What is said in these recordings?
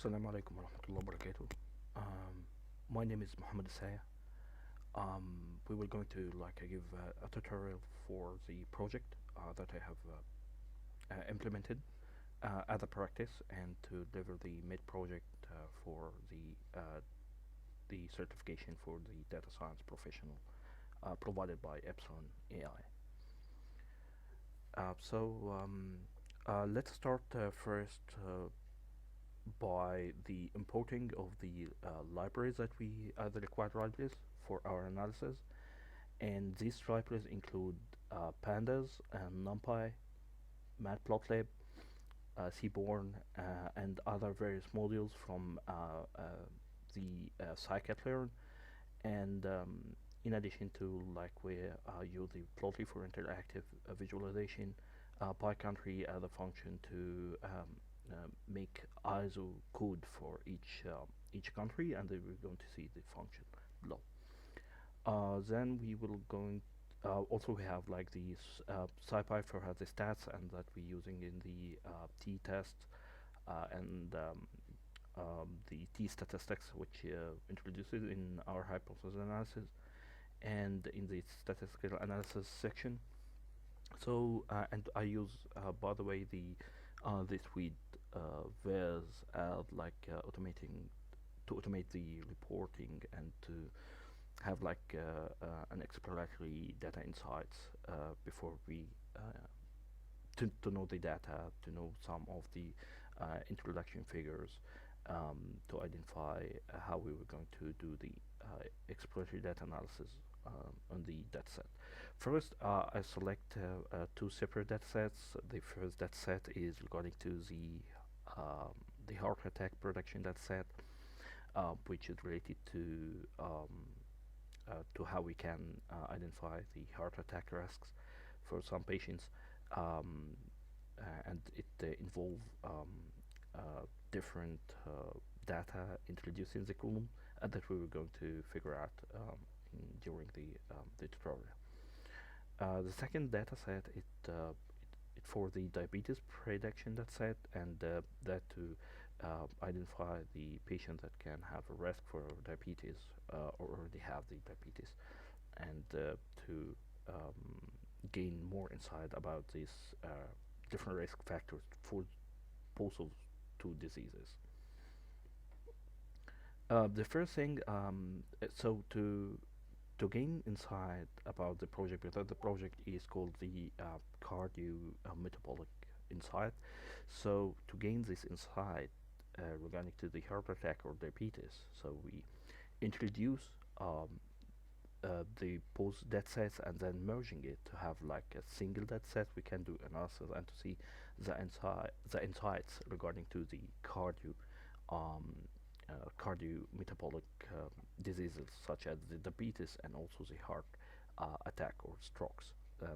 Assalamu alaikum wa rahmatullahi wa barakatuh. My name is Muhammad Isaya. We were going to give a tutorial for the project that I have implemented as a practice and to deliver the mid project for the certification for the data science professional provided by Epsilon AI. Let's start first by the importing of the libraries that the required libraries for our analysis, and these libraries include pandas and numpy, matplotlib, seaborn, and other various modules from the scikit-learn, and in addition to we use the plotly for interactive visualization, PyCountry as a function to make ISO code for each country, and then we're going to see the function below. Then we will going also we have these SciPy for the stats, and that we're using in the t-test and the t-statistics, which introduces in our hypothesis analysis and in the statistical analysis section. So and I use by the way the this with Viz automating to automate the reporting and to have an exploratory data insights before we to know the data, to know some of the introduction figures, to identify how we were going to do the exploratory data analysis on the dataset. First, I select two separate datasets. The first dataset is regarding to the heart attack prediction dataset, which is related to how we can identify the heart attack risks for some patients, and it involves different data introduced in the column that we were going to figure out during the tutorial. The second data set it for the diabetes prediction dataset, and that to identify the patient that can have a risk for diabetes or already have the diabetes, and to gain more insight about these different risk factors for both of two diseases. The first thing, so to gain insight about the project, because the project is called the Cardiometabolic insight. So to gain this insight regarding to the heart attack or diabetes, so we introduce the both datasets and then merging it to have a single dataset. We can do analysis and to see the insights regarding to the um, cardiometabolic diseases such as the diabetes and also the heart attack or strokes.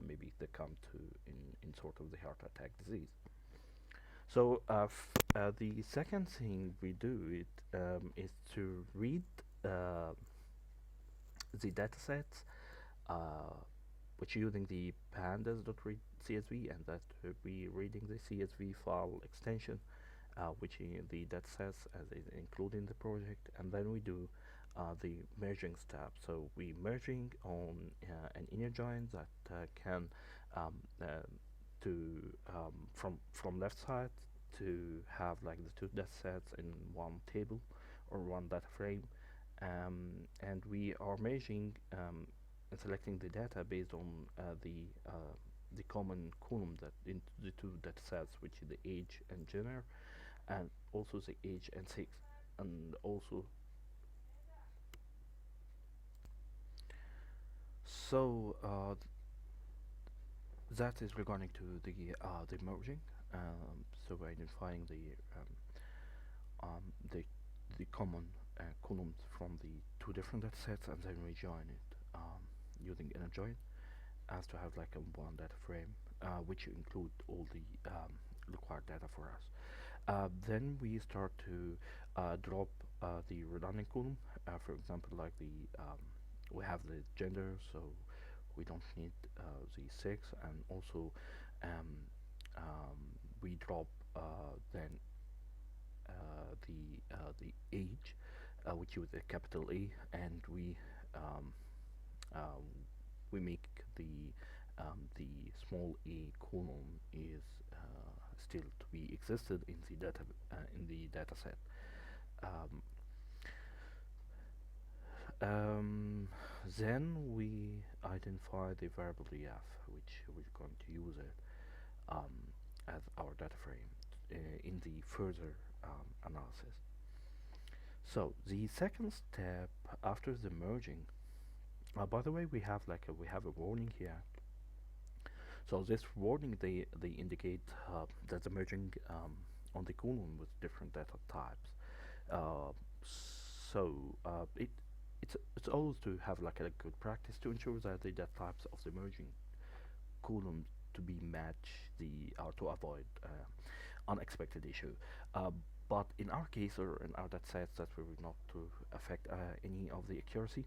Maybe they come to in sort of the heart attack disease. So the second thing we do is to read the datasets, which using the pandas.read CSV, and that we reading the CSV file extension, which the datasets as is included in the project, and then we do the merging step. So we merging on an inner join that can to from left side to have the two datasets in one table or one data frame, and we are merging and selecting the data based on the common column that in the two datasets, which is the age and gender, and also the age and sex, and also so that is regarding to the merging. So we're identifying the common columns from the two different datasets, and then we join it using inner join as to have one data frame, which include all the required data for us. Then we start to drop the redundant column. For example, we have the gender, so we don't need the sex, and also um, we drop then the age, which with a capital A, and um, um, we make the small a column is still to be existed in the data set. Um, um, then we identify the variable EF, which we're going to use it um, as our data frame in the further analysis. So the second step after the merging, by the way, we have a warning here. So this warning they indicate that the merging on the column with different data types. Uh, so it's always to have like a good practice to ensure that the data types of the merging column to be match the or to avoid unexpected issue. Uh, but in our case or in our data sets, that will not to affect any of the accuracy.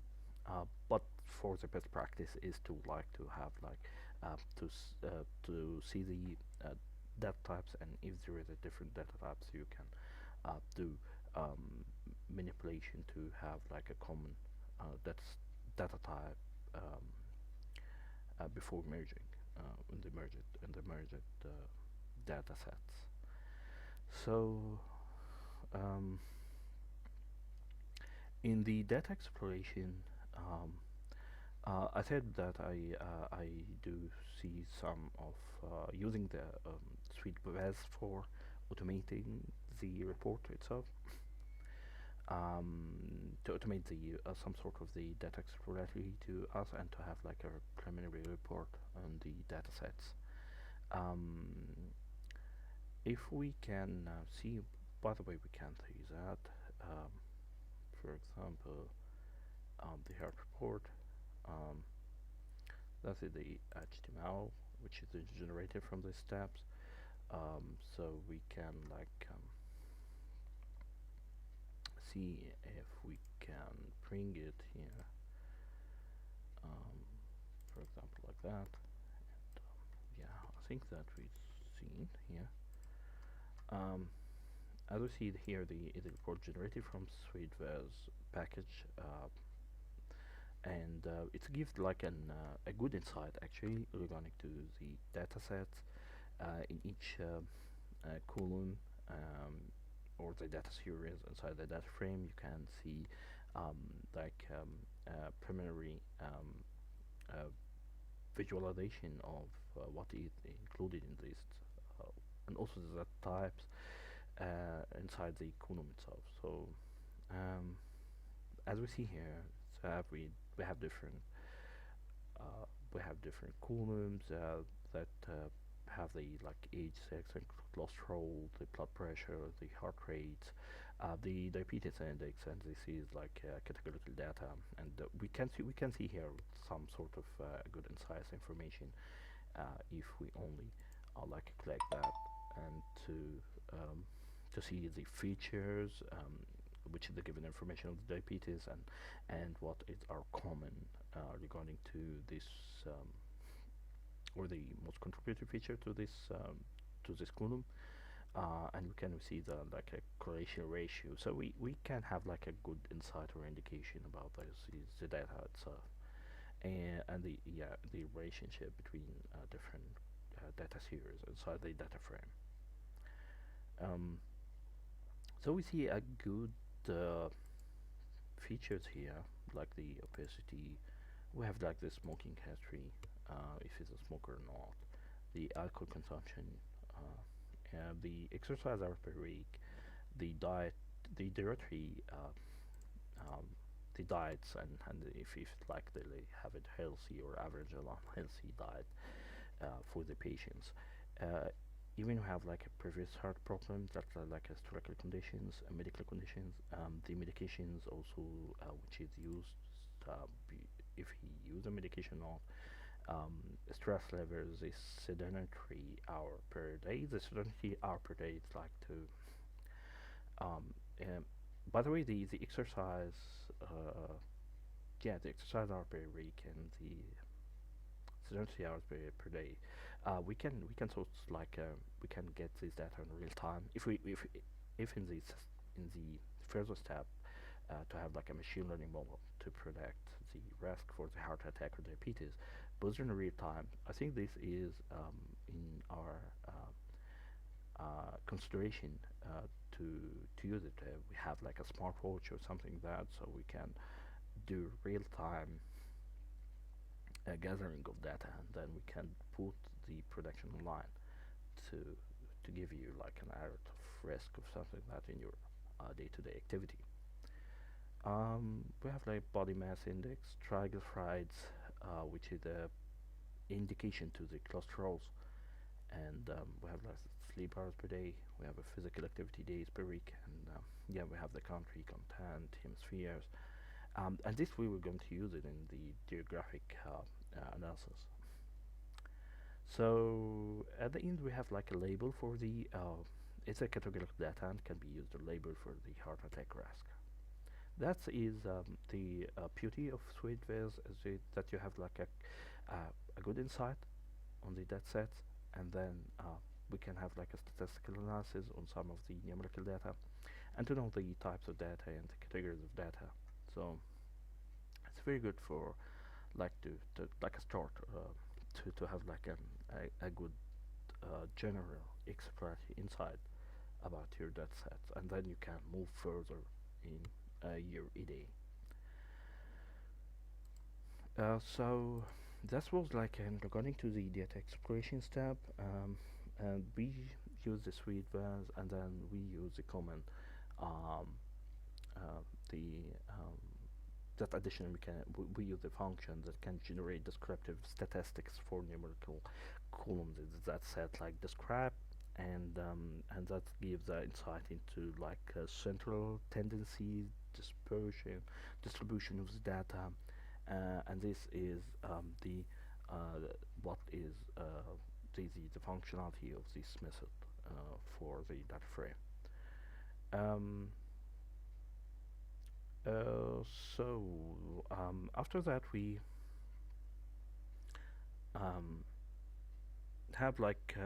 But for the best practice is to like to have like to see the data types, and if there is a different data types, you can do um, manipulation to have like a common that's data type um, before merging in the merged data sets. So um, in the data exploration, um, I said that I do see some of using the suite Vez for automating the report itself, to automate the some sort of the data exploratory to us and to have like a preliminary report on the data sets. Um, if we can see, by the way, we can see that, um, for example, the health report, um, that's the HTML, which is generated from these steps. So we can like see if we can bring it here, um, for example, like that. And, yeah, I think that we've seen here. Um, as we see here, the report generated from SuiteVez package, and it gives like a good insight actually regarding to the data sets in each column, um, or the data series inside the data frame. You can see um, like preliminary uh, visualization of what is included in this, and also the types inside the column itself. So um, as we see here, so we have different uh, we have different columns that have the like age, sex, and cholesterol, the blood pressure, the heart rate, the diabetes index, and this is like categorical data. And we can see here some sort of good and concise information if we only like collect that, and um, to see the features, which is the given information of the diabetes, and what is our common regarding to this, or the most contributing feature to this column, and we can see the like a correlation ratio. So we can have like a good insight or indication about the data itself, and the the relationship between different data series inside the data frame. Um, so we see a good features here, like the obesity. We have like the smoking history, if he's a smoker or not, the alcohol consumption, the exercise hours per week, the diet, the dietary, um, the diets, and if like they have a healthy or average or unhealthy diet for the patients. Uh, Even we have like a previous heart problem, that like historical conditions, medical conditions, the medications also which is used, if he use a medication or not, stress levels is sedentary hour per day. The sedentary hour per day is like to um, um, by the way, the exercise, the exercise hour per week and the sedentary hours per day, we can sort like we can get this data in real time if in in the further step to have like a machine learning model to predict the risk for the heart attack or diabetes, both in real time. I think this is in our consideration to to use it. We have like a smartwatch or something like that, so we can do real time gathering of data, and then we can put the prediction online to to give you like an alert of risk of something like that in your day-to-day activity. We have like body mass index, triglycerides, which is the indication to the cholesterols, and we have like sleep hours per day. We have a physical activity days per week, and yeah, we have the country, content, hemispheres, and this we were going to use it in the geographic analysis. So at the end we have like a label for the it's a categorical data and can be used a label for the heart attack risk. That is the beauty of SweetViz is that you have like a good insight on the data sets, and then we can have like a statistical analysis on some of the numerical data, and to know the types of data and the categories of data. So it's very good for like to like a start to have like a good general explorative insight about your data sets, and then you can move further in your EDA. So that was like regarding to the data exploration step, and we use the suite vars, and then we use the common um, the that additionally we use a function that can generate descriptive statistics for numerical columns in that set like describe, and that gives insight into like central tendency dispersion distribution of the data, and this is the what is the functionality of this method for the data frame. Um, uh, so after that we um, have like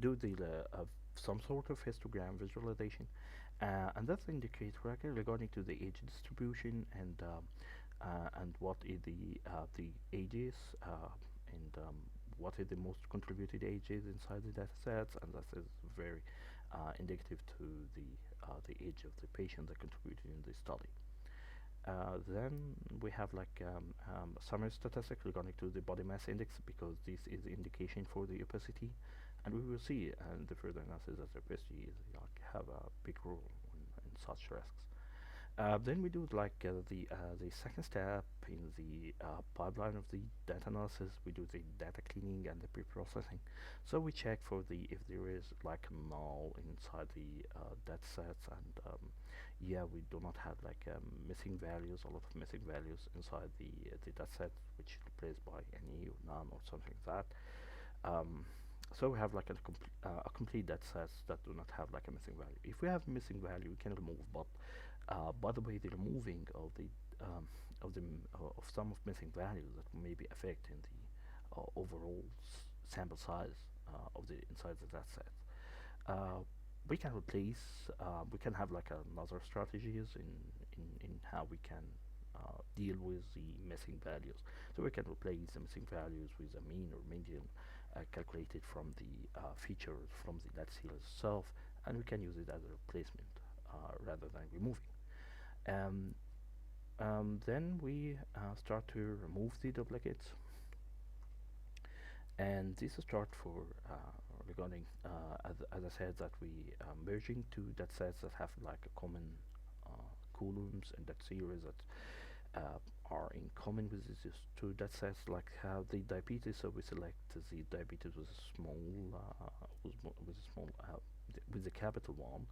do the some sort of histogram visualization, and that's indicate regarding to the age distribution, and what is the ages, and what is the most contributed ages inside the data sets, and that is very indicative to the age of the patient that contributed in the study. Then we have like summary statistics regarding to the body mass index, because this is the indication for the opacity, and we will see in the further analysis that the opacity is like have a big role in such risks. Then we do like the second step in the pipeline of the data analysis. We do the data cleaning and the pre-processing. So we check for the if there is like null inside the data sets, and yeah, we do not have like missing values, a lot of missing values inside the data set, which is replaced by any or none or something like that. Um, so we have like a complete data sets that do not have like a missing value. If we have missing value, we can remove, but by the way, the removing um, of some of missing values that may be affecting the overall sample size of the inside the data set. Uh, we can replace. We can have like another strategies in how we can deal with the missing values. So we can replace the missing values with a mean or median calculated from the features from the data set itself, and we can use it as a replacement rather than removing. Um, then we start to remove the duplicates, and this is start for regarding as I said that we merging two data sets that have like a common columns and that series that are in common with these two data sets, like how the diabetes. So we select the diabetes with a small with a small with the capital one.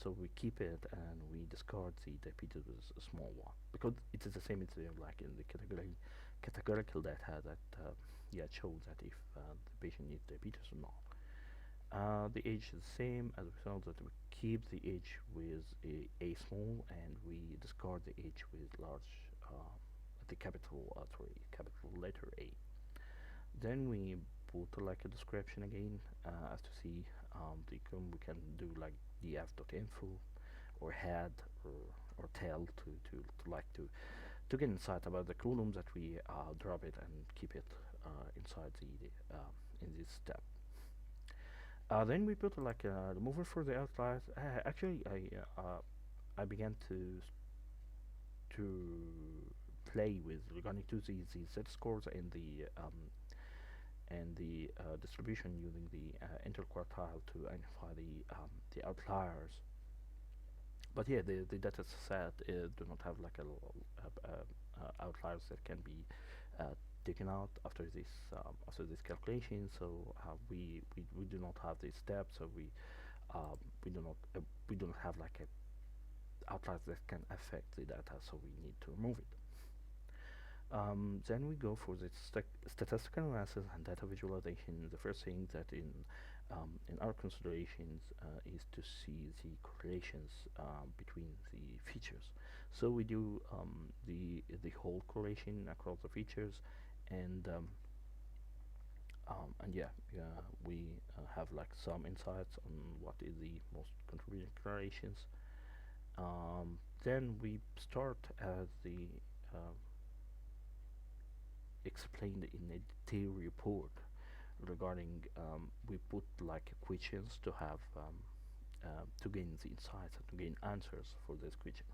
So we keep it and we discard the diabetes with a small one, because it is the same as like in the categorical data that yeah, it shows that if the patient needs diabetes or not. The age is the same, as a result that we keep the age with a small, and we discard the age with large, the capital sorry, capital letter A. Then we put like a description again as to see we can do like df.info or head or tail to like to get insight about the columns that we drop it and keep it inside in this step. Then we put like a remover for the outliers. Actually, I began to play with regarding to the z scores and the distribution using the interquartile to identify the outliers. But yeah, the data set do not have like outliers that can be uh, taken out after this calculation. So we do not have this step. So we do not we don't have like a outliers that can affect the data. So we need to remove it. Then we go for the statistical analysis and data visualization. The first thing that in our considerations is to see the correlations between the features. So we do the whole correlation across the features, and yeah, we have like some insights on what is the most contributing correlations. Then we start as the uh, explained in a detailed report regarding we put like questions to have to gain the insights and to gain answers for this question.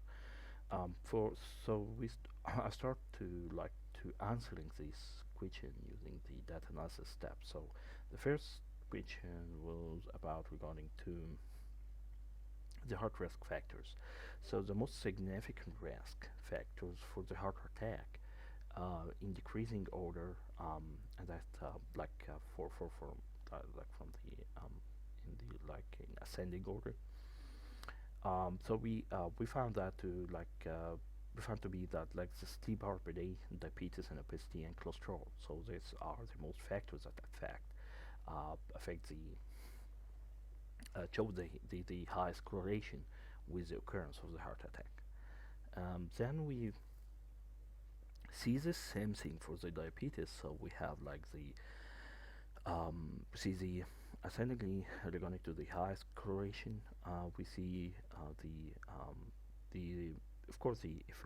For so we I start to like to answering this question using the data analysis step. So the first question was about regarding to the heart risk factors. So the most significant risk factors for the heart attack in decreasing order, and that for like from the in the like in ascending order. So we found that to we found to be that like the sleep heart per day, diabetes and obesity and cholesterol. So these are the most factors that affect the show the highest correlation with the occurrence of the heart attack. Then we see the same thing for the diabetes. So we have like the see the ascendingly regarding to the highest correlation. We see the of course the if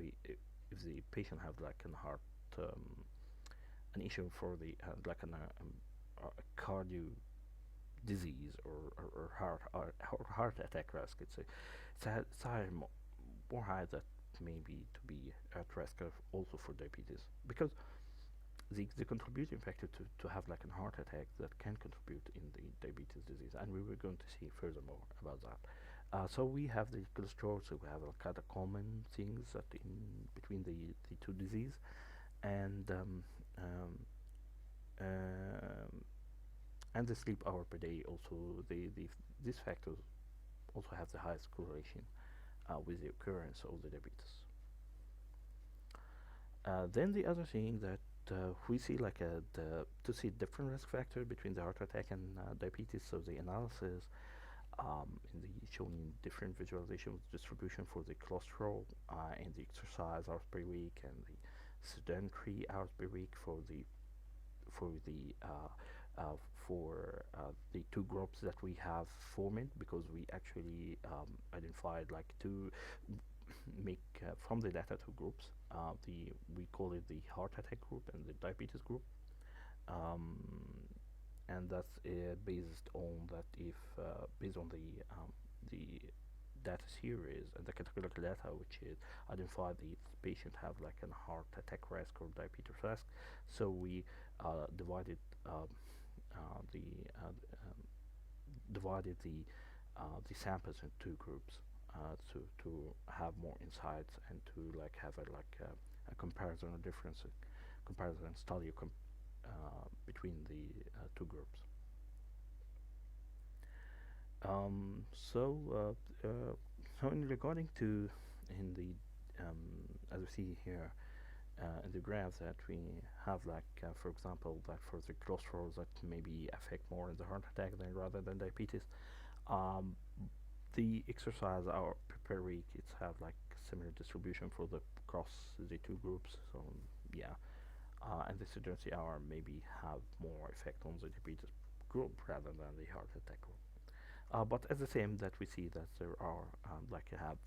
the patient have like an heart an issue for the like a cardio disease or heart attack risk. It's higher, more high that maybe to be at risk of also for diabetes, because the contributing factor to have like a heart attack that can contribute in the diabetes disease, and we were going to see furthermore about that. So we have the cholesterol, so we have a kind of common things that in between the two disease, and um, and the sleep hour per day also these factors also have the highest correlation with the occurrence of the diabetes. Then the other thing that we see like to see different risk factors between the heart attack and diabetes. So the analysis in the showing different visualization distribution for the cholesterol and the exercise hours per week and the sedentary hours per week for the the two groups that we have formed, because we actually identified like to make from the data two groups. The we call it the heart attack group and the diabetes group, um, and that's based on that if based on the data series and the categorical data, which is identify the patient have like a heart attack risk or diabetes risk. So we divided the divided the samples in two groups to have more insights and to like have a comparison or difference comparison study between the two groups. So in regarding to in the as we see here in the graph that we have like for example that for the cholesterol that maybe affect more in the heart attack than rather than diabetes. um, the exercise hour per week it's have like similar distribution for the across the two groups, so yeah, and the sedentary hour maybe have more effect on the diabetes group rather than the heart attack group. But at the same that we see that there are like have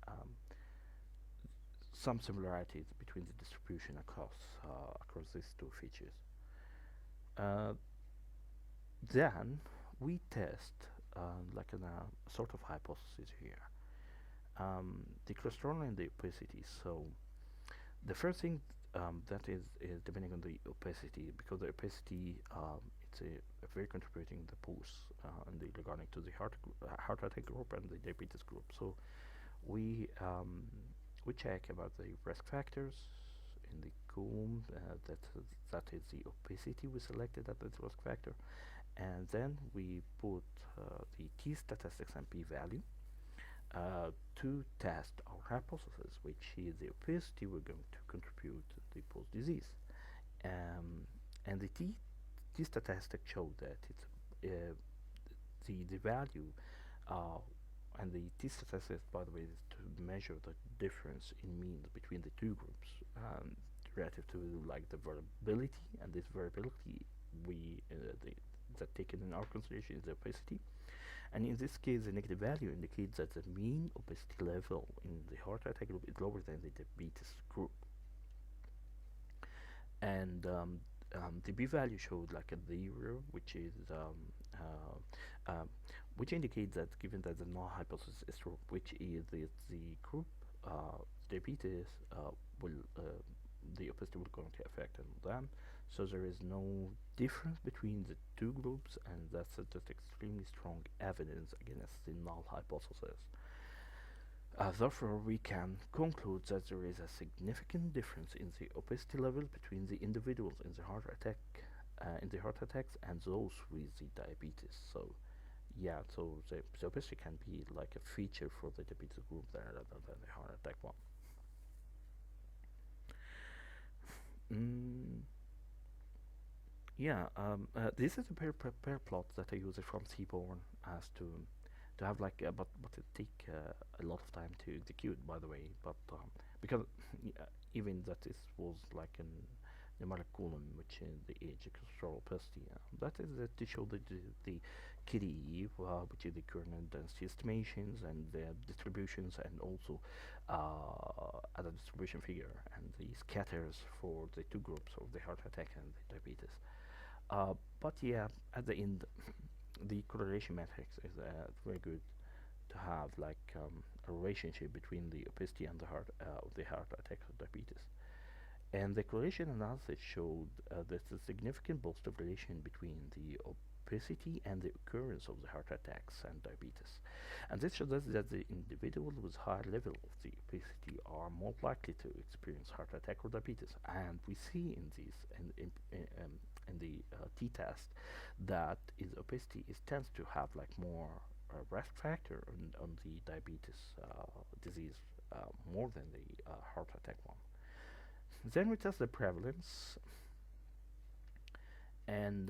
um, some similarities between the distribution across these two features. Uh, then we test like a sort of hypothesis here. The cholesterol and the obesity. So the first thing that is depending on the obesity, because the obesity it's a very contributing the pulse and the regarding to the heart attack group and the diabetes group. So we um, we check about the risk factors in the column that is the obesity we selected as the risk factor, and then we put the t statistics and p-value to test our hypothesis, which is the obesity we're going to contribute to the post disease. And the t statistic showed that it's the value uh, and the t statistic, by the way, is to measure the difference in means between the two groups relative to like the variability, and this variability we that taken in our consideration is the obesity. And in this case, the negative value indicates that the mean obesity level in the heart attack group is lower than the diabetes group. And the p-value showed like a zero, um, which indicates that given that the null hypothesis is true, which is the group diabetes will the obesity will going to affect them. So there is no difference between the two groups, and that's just extremely strong evidence against the null hypothesis. Therefore, we can conclude that there is a significant difference in the obesity level between the individuals in the heart attacks, and those with the diabetes. So, yeah, so the obesity can be like a feature for the diabetes group rather than the heart attack one. Mm, yeah, this is a pair plot that I use from Seaborn as to have like but it take a lot of time to execute, by the way, but because even that this was like an numeric column which is the age control opacity, that is to show the KDE, which is the kernel density estimations and the distributions, and also as a distribution figure, and the scatters for the two groups of the heart attack and the diabetes. But yeah, at the end, the correlation matrix is very good to have like a relationship between the obesity and the heart attack or diabetes. And the correlation analysis showed there's a significant positive relation between the obesity and the occurrence of the heart attacks and diabetes. And this shows us that the individuals with higher level of the obesity are more likely to experience heart attack or diabetes. And we see in these in the t-test that is obesity is tends to have like more risk factor on the diabetes disease more than the heart attack one. Then we test the prevalence, and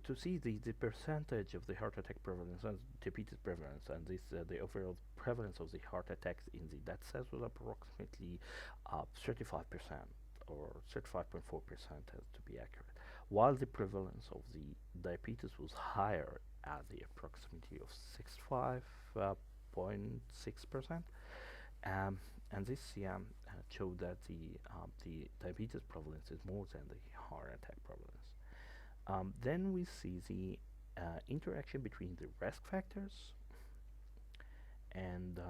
to see the percentage of the heart attack prevalence and diabetes prevalence, and this the overall prevalence of the heart attacks in the that says was approximately 35% or 35.4% to be accurate, while the prevalence of the diabetes was higher at the approximately of 65.6%. Um, and this showed that the diabetes prevalence is more than the heart attack prevalence. Then we see the interaction between the risk factors, and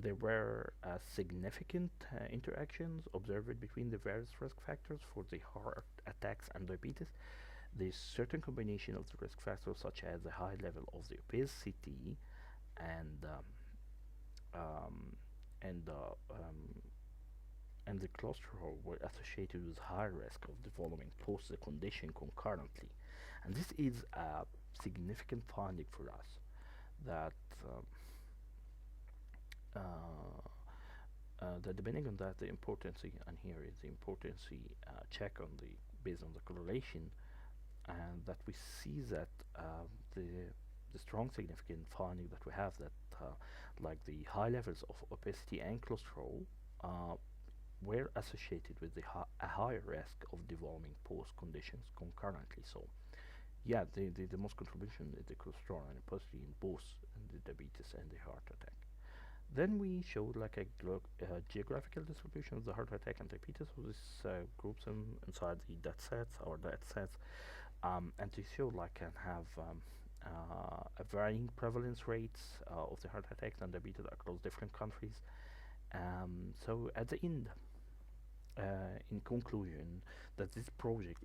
there were significant interactions observed between the various risk factors for the heart attacks and diabetes. There's certain combination of the risk factors, such as the high level of the obesity and um, and uh, um, and the cholesterol were associated with high risk of developing post the condition concurrently. And this is a significant finding for us that that depending on that the importance and here is the importance check on the based on the correlation, and that we see that the the strong significant finding that we have that like the high levels of obesity and cholesterol uh, were associated with a higher risk of developing post conditions concurrently. So yeah, the most contribution is the cholesterol and positive in both the diabetes and the heart attack. Then we showed like a geographical distribution of the heart attack and diabetes of these groups inside the data sets or data sets, and to show like can have a varying prevalence rates of the heart attacks and diabetes across different countries. So at the end, in conclusion, that this project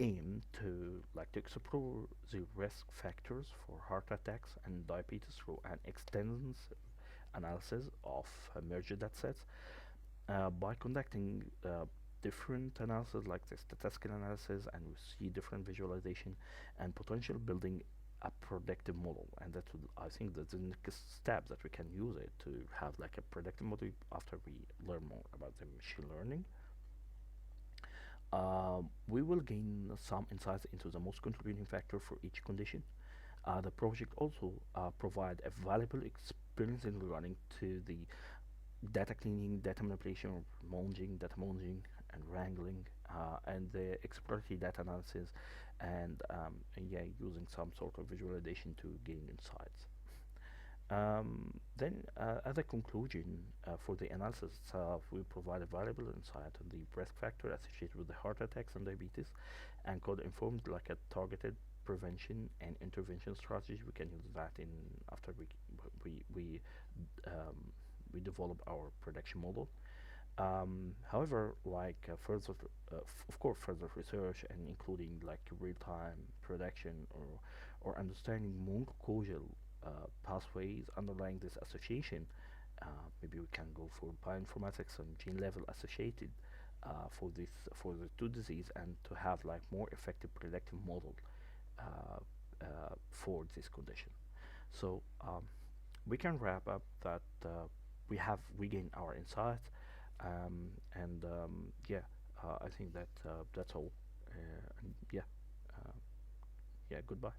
aim to to explore the risk factors for heart attacks and diabetes through an extensive analysis of merged datasets by conducting different analysis like the statistical analysis, and we see different visualization and potential building a predictive model. And that would, I think that the next step that we can use it to have like a predictive model after we learn more about the machine learning. We will gain some insights into the most contributing factor for each condition. The project also provide a valuable experience in regarding to the data cleaning, data manipulation, data munging, and wrangling, and the exploratory data analysis, and yeah, using some sort of visualization to gain insights. Then, as a conclusion, for the analysis itself, we provide a valuable insight on the risk factor associated with the heart attacks and diabetes, and could inform like a targeted prevention and intervention strategy. We can use that in after we we um, we develop our prediction model. However, of course, further research and including like real-time prediction or understanding more causal pathways underlying this association. Maybe we can go for bioinformatics and gene level associated for the two disease, and to have like more effective predictive model uh, for this condition. So we can wrap up that we gain our insights, and yeah, I think that that's all. And yeah, uh, yeah. Goodbye.